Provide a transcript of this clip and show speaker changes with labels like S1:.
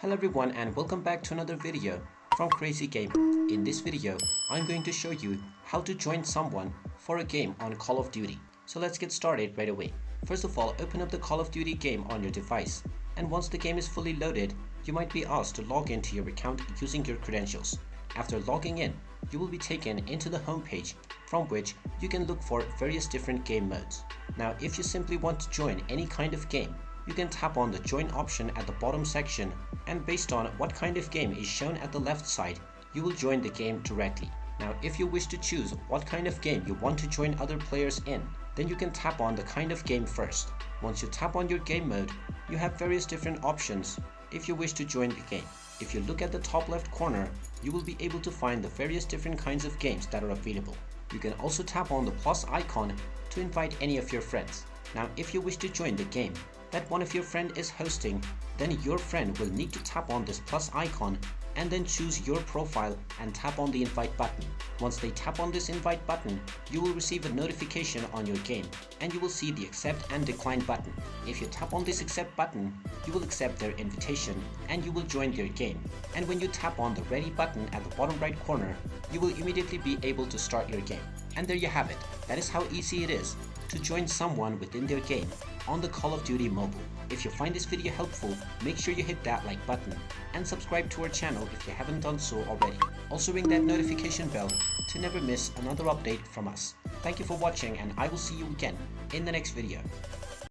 S1: Hello everyone and welcome back to another video from Crazy Gamer. In this video, I'm going to show you how to join someone for a game on Call of Duty. So let's get started right away. First of all, open up the Call of Duty game on your device, and once the game is fully loaded, you might be asked to log into your account using your credentials. After logging in, you will be taken into the home page from which you can look for various different game modes. Now, if you simply want to join any kind of game, you can tap on the join option at the bottom section, and based on what kind of game is shown at the left side, you will join the game directly. Now, if you wish to choose what kind of game you want to join other players in, then you can tap on the kind of game first. Once you tap on your game mode, you have various different options if you wish to join the game. If you look at the top left corner, you will be able to find the various different kinds of games that are available. You can also tap on the plus icon to invite any of your friends. Now, if you wish to join the game that one of your friend is hosting, then your friend will need to tap on this plus icon and then choose your profile and tap on the invite button. Once they tap on this invite button, you will receive a notification on your game and you will see the accept and decline button. If you tap on this accept button, you will accept their invitation and you will join their game. And when you tap on the ready button at the bottom right corner, you will immediately be able to start your game. And there you have it. That is how easy it is to join someone within their game on the Call of Duty mobile. If you find this video helpful, make sure you hit that like button and subscribe to our channel if you haven't done so already. Also ring that notification bell to never miss another update from us. Thank you for watching, and I will see you again in the next video.